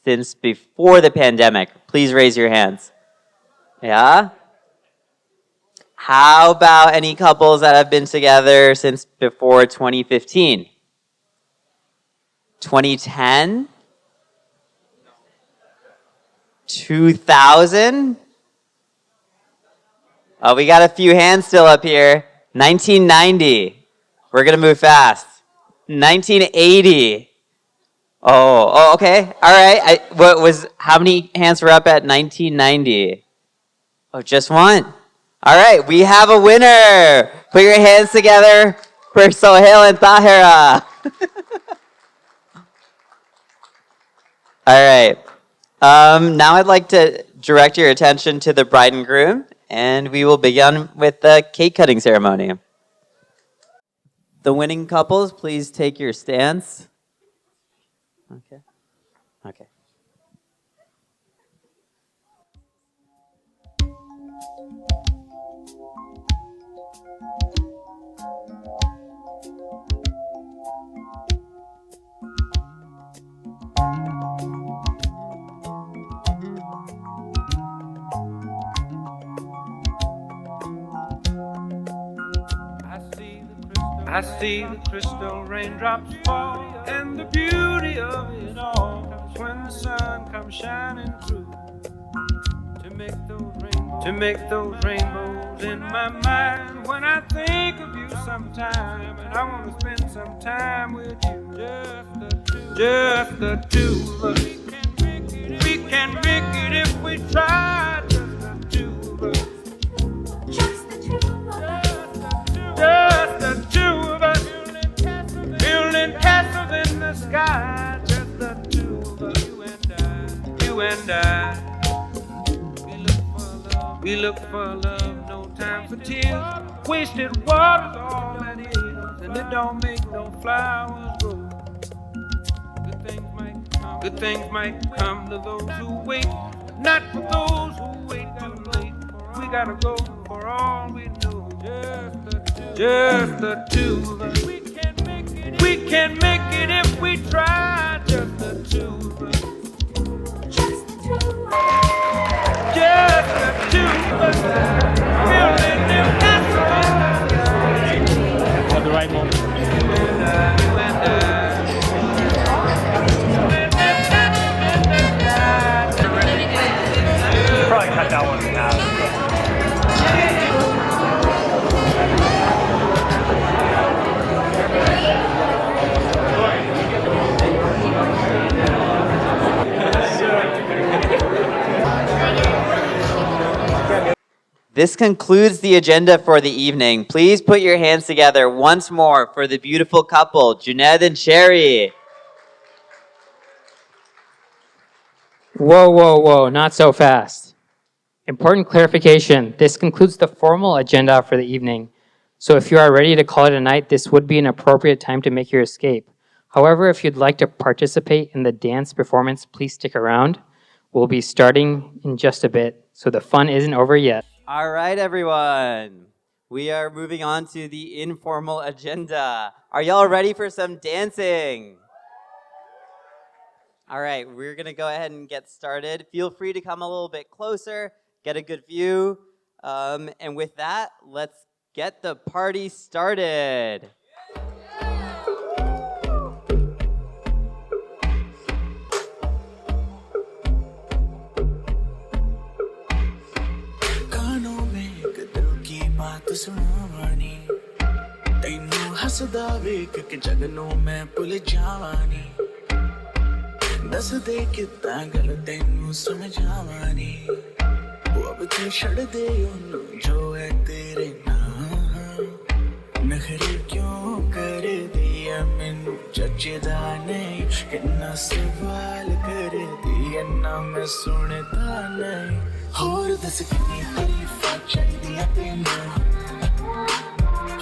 since before the pandemic? Please raise your hands. Yeah? How about any couples that have been together since before 2015? 2010? 2000? Oh, we got a few hands still up here. 1990. We're going to move fast. 1980. Oh, okay. All right. How many hands were up at 1990? Oh, just one. All right. We have a winner. Put your hands together for Sohail and Tahira. All right. Now I'd like to direct your attention to the bride and groom, and we will begin with the cake cutting ceremony. The winning couples, please take your stance. Okay. I see the crystal raindrops fall, and the beauty of it all is when the sun comes shining through to make those rainbows in my mind. When I think of you sometime, and I want to spend some time with you, just the two of us. We can make it if we try, just the two of us. Just the two of us, building castles in the sky. Just the two of us, you and I. We look for love, no time for tears. Wasted water's all that is, and it don't make no flowers grow. Good things might come to those who wait, not for those who wait too late. We gotta go for all we know. Just the two of us. We can make it if we try. Just the two of us. Just the two of us. Building them castles in the sky. For the right moment. You and I. Probably cut that one in half. This concludes the agenda for the evening. Please put your hands together once more for the beautiful couple, Junaid and Sherry. Whoa, whoa, whoa, not so fast. Important clarification, this concludes the formal agenda for the evening. So if you are ready to call it a night, this would be an appropriate time to make your escape. However, if you'd like to participate in the dance performance, please stick around. We'll be starting in just a bit, so the fun isn't over yet. All right, everyone. We are moving on to the informal agenda. Are y'all ready for some dancing? All right, we're gonna go ahead and get started. Feel free to come a little bit closer, get a good view. And with that, let's get the party started. कानों में एक दिल की बात सुनानी तैनू हसदा वेख के जगनों मैं भुल जावानी दस दे कितना गल तैनू समझावानी वो अब तू छड़ दे ओनू जो है तेरे नाम नखरे क्यों कर दिया मैनू जचदा नहीं किन्ना सवाल कर दिया ना मैं सुनता नहीं होर दस कितनी तारीफां चाहिदियां तैनू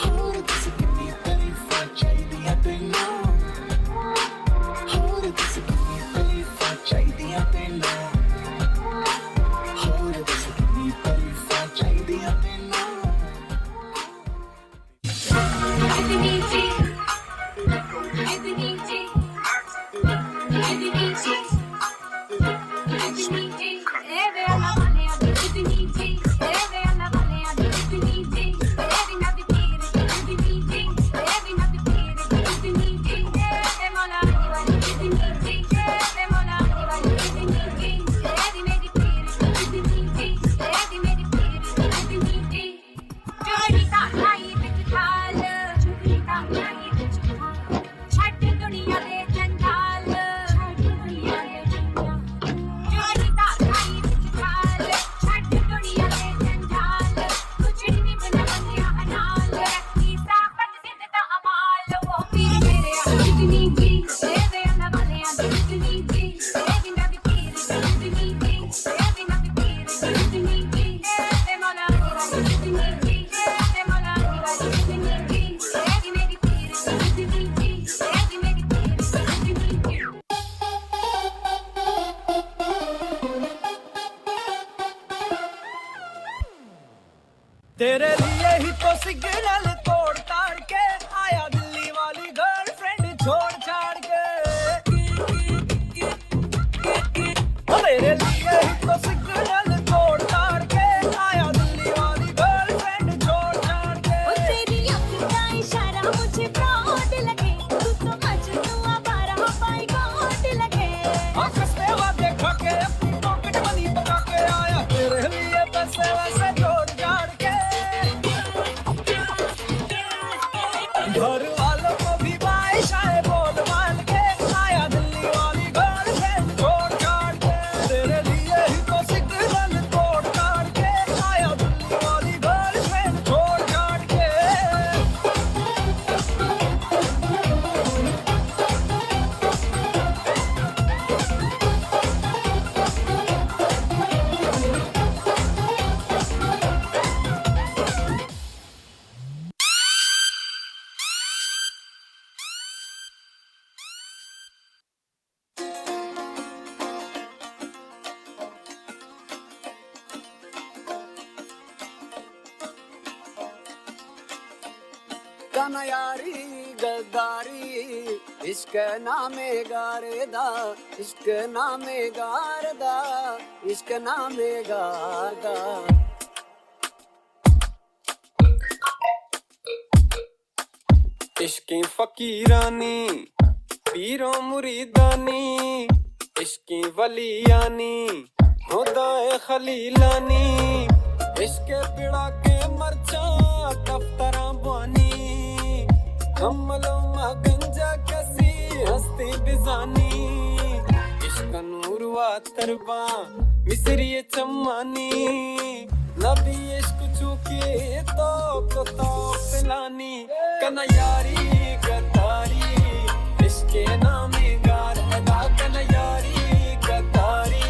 होर दस कितनी तारीफां चाहिदियां तैनू होर दस कितनी तारीफां चाहिदियां तैनू होर दस कितनी तारीफां चाहिदियां तैनू तेरे लिए ही तो सिग्नल तोड़ ताड़ के आया दिल्ली वाली गर्लफ्रेंड छोड़ छाड़ के तेरे लिए ही तो सिग्नल तोड़ ताड़ के आया दिल्ली वाली गर्लफ्रेंड छोड़ छाड़ के तेरी आंखों का इशारा मुझे फ्रॉड लगे तू तो मजनू आवारा बाई गॉड लगे आकाश में वादे खा के अपनी पॉकेट मनी बचा के आया तेरे लिए पैसे वैसे जोड़ जाड़ के घर वालों को भी बाइशाए बोल मान के आया दिल्ली वाली गर्लफ्रेंड छोड़ छाड़ के तेरे लिए ही तो सिग्नल तोड़ ताड़ के आया दिल्ली वाली गर्लफ्रेंड छोड़ छाड़ के कनयारी गद्दारी इश्क नामे गारदा इश्क नामे गारदा इश्क नामे गारदा इश्की फकीरानी पीरों मुरीदानी इश्की वलियानी खुदाए खलीलानी इश्क पिड़ा के मरचा दफ्तरा बानी कमलों में गंजा कसी हस्ती बिजानी इश्क नूर वा तरबा मिसरी चम्मानी लबी इश्क चुकी तो पिलानी कना यारी गद्दारी इसके नामे गार अदा कना यारी गद्दारी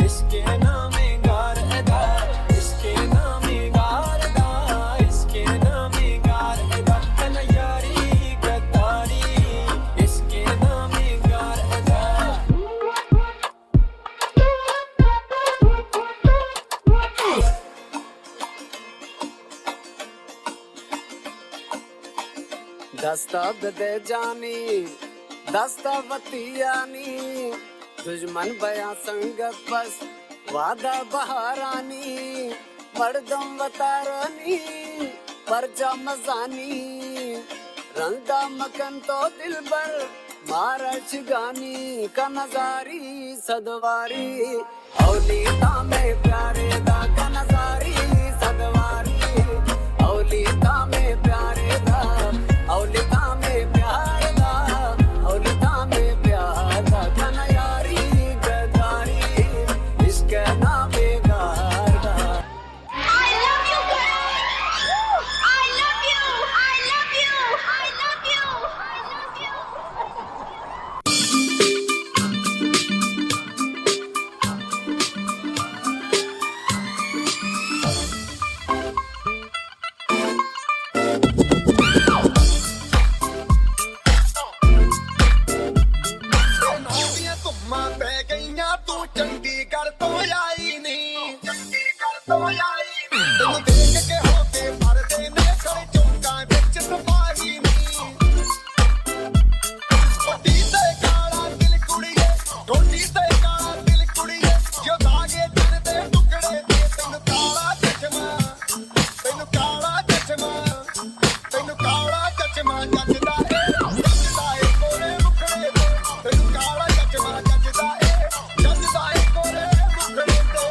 इसके नामे गार अदा इसके नामे गार अदा इसके नामे गार अदा कना यारी गद्दारी इसके नामे गार अदा दस्ता बदे जानी दस्ता बतियानी दुश्मन बया संगत बस वादा बहारानी मर्दम वतारानी परजा मजानी रंदा मकन तो दिल बर मारच गानी का नजारी सदवारी औलिया में प्यारे दा का नजारी सदवारी औलिया में प्यारे दा औलिया में प्यार दा औलिया में प्यार दा कना यारी गदारी इश्क नामे गार दा I love you, girl. I love you. I love you. I love you. I love you. ਨੌਵੀਆਂ ਧੁੰਮਾਂ ਪੈ ਗਈਆਂ ਤੂੰ ਚੰਡੀਗੜ੍ਹ ਤੋਂ ਆਈ ਨੀ ਚੰਡੀਗੜ੍ਹ ਤੋਂ ਆਈ ਨੀ ਤੈਨੂੰ ਦੇਖ ਕੇ ਹੋ ਕੇ ਮਰਦੇ ਨੇ ਖੜੇ ਚੌਂਕਾਂ ਵਿੱਚ ਤਬਾਹੀ ਨੀ ਵੱਡੀ ਤੇ ਕਾਲਾ ਦਿਲ ਕੁੜੀਏ ਟੋਟੀ ਤੇ ਕਾਲਾ ਦਿਲ ਕੁੜੀਏ ਜੋ ਦਾਗੇ ਦਿਲ ਦੇ ਟੁਕੜੇ ਤੇ ਤੈਨੂੰ ਕਾਲਾ ਚਸ਼ਮਾ ਤੈਨੂੰ ਕਾਲਾ ਚਸ਼ਮਾ ਤੈਨੂੰ ਕਾਲਾ ਚਸ਼ਮਾ ਜੱਜਦਾ ਏ ਕੋਰੇ ਮੁਖੜੇ ਤੇ ਤੈਨੂੰ ਕਾਲਾ ਚਸ਼ਮਾ ਜੱਜਦਾ ਏ ਕੋਰੇ ਮੁਖੜੇ ਤੇ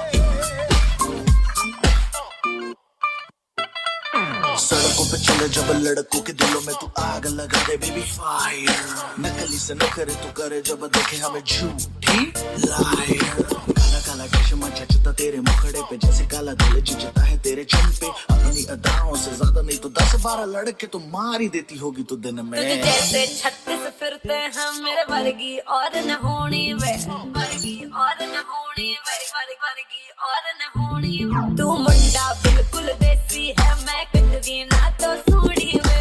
सड़कों पे चले जब लड़कों के दिलों में तू आग लगा दे बेबी फायर नकली से न करे तू करे जब देखे हमें झूठी लायर काला काला चश्मा जचता तेरे मुखड़े पे जैसे काला दिल जचता है तेरे चुन पे अपनी अदाओं से ज्यादा नहीं तो 10-12 लड़के तो मार ही देती होगी तू दिन में तुझे जैसे 36 फिरते हैं मेरे वर्गी और न होनी वे वर्गी और न होनी वे वर्गी और न होनी तू मुंडा बिल्कुल देसी है मैं कटदी ना तो सूड़ी वे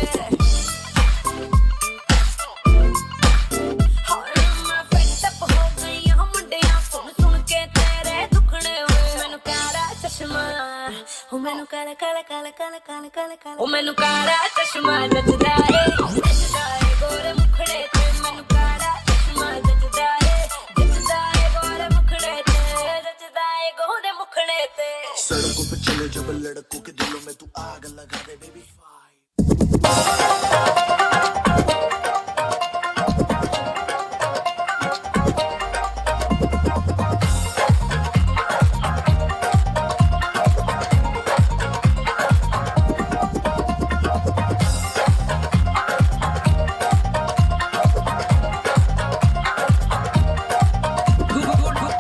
और मैं fed up हो गई हूं मुंडिया सुन के तेरे दुखड़े हुए मैनू काला चश्मा ओ मैनू काला काला काला काला काला काला काला ओ मैनू काला चश्मा जचदा ਏ ਗੋਰੇ ਮੁਖੜੇ ਤੇ ਮੈਨੂੰ ਕਾਲਾ ਚਸ਼ਮਾ ਜਚਦਾ ਏ ਗੋਰੇ ਮੁਖੜੇ ਤੇ ਜਚਦਾ ਏ ਗੋਰੇ ਮੁਖੜੇ ਤੇ सड़कों पे चले जब लड़कों के दिलों में तू आग लगा दे बेबी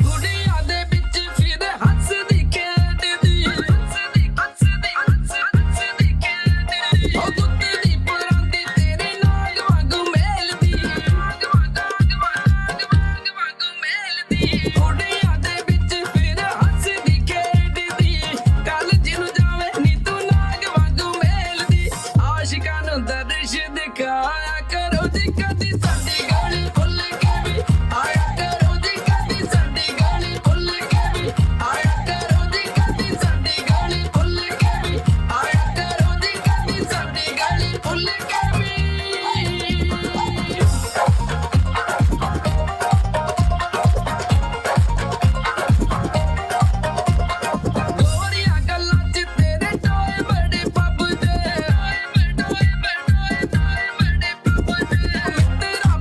ਗੁੜੀਆਂ ਦੇ ਵਿੱਚ ਫਿਰ ਹੱਸਦੀ ਖੇਡਦੀ ਉਹ ਗੁੱਤ ਦੀ ਪਰਾਂਦੀ ਤੇਰੇ ਨਾਗ ਵਾਂਗੂ ਮੇਲਦੀ ਗੁੜੀਆਂ ਦੇ ਵਿੱਚ ਫਿਰ ਹੱਸਦੀ ਖੇਡਦੀ ਕੱਲ ਜਿਹਨੂੰ ਜਾਵੇ ਨੀ ਤੂੰ ਨਾਗ ਵਾਂਗੂ ਮੇਲਦੀ ਆਸ਼ਿਕਾਂ ਨੂੰ ਦਰਸ਼ ਦਿਖਾਇਆ ਕਰੋ ਜੀ ਕਦੀ ਸਾਡੀ ਗਾਲੀ ਭੁੱਲ ਕੇ ਵੀ ਆਇਆ ਕਰੋ ਜੀ ਕਦੀ ਸਾਡੀ ਗਾਲੀ ਭੁੱਲ ਕੇ ਵੀ ਆਇਆ ਕਰੋ ਜੀ ਕਦੀ ਸਾਡੀ ਗਾਲੀ ਭੁੱਲ ਕੇ ਵੀ ਆਇਆ ਕਰੋ ਜੀ ਕਦੀ ਸਾਡੀ ਗਾਲੀ ਭੁੱਲ ਕੇ ਵੀ ਗੋਰੀਆਂ ਗੱਲਾਂ 'ਚ ਤੇਰੇ ਟੋਏ ਬੜੇ ਪੱਬ ਦੇ ਟੋਏ ਬੜੇ ਪੱਬ ਦੇ ਤੇਰਾ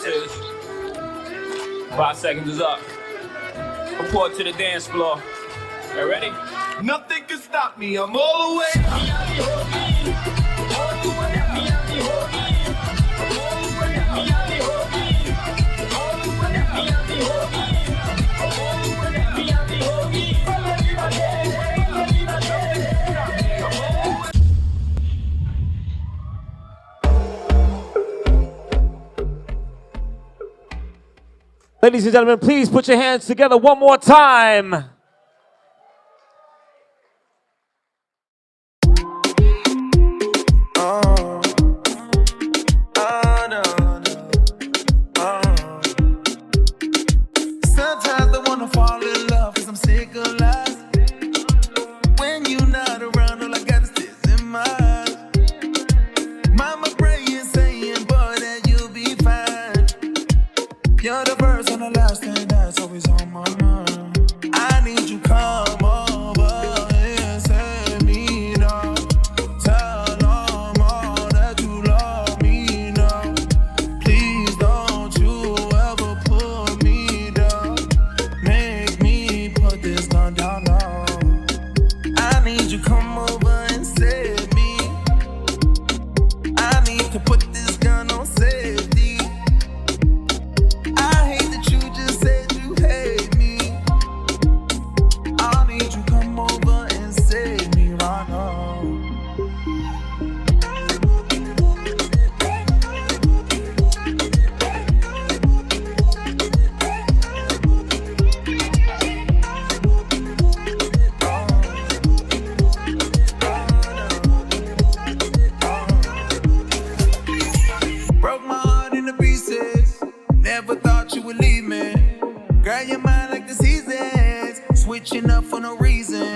is. 5 seconds is up. Report to the dance floor. You ready? Nothing can stop me. I'm all the way. Ladies and gentlemen, please put your hands together one more time. Sometimes I wanna fall in love 'cause I'm sick of lies. When you're not around, all I got is tears in my eyes. Mama praying, saying, boy, that you'll be fine. You're the first and the last thing that's always on my mind. I need you come over and set me down. Tell them all that you love me now. Please don't you ever put me down. Make me put this gun down now. I need you come over and save me. I need to put this gun on safety. I hate that you just said you hate me. I need you come over and save me right now. Broke my heart into pieces. Never thought you would leave me. Grab your mind like the seasons. Switching up for no reason.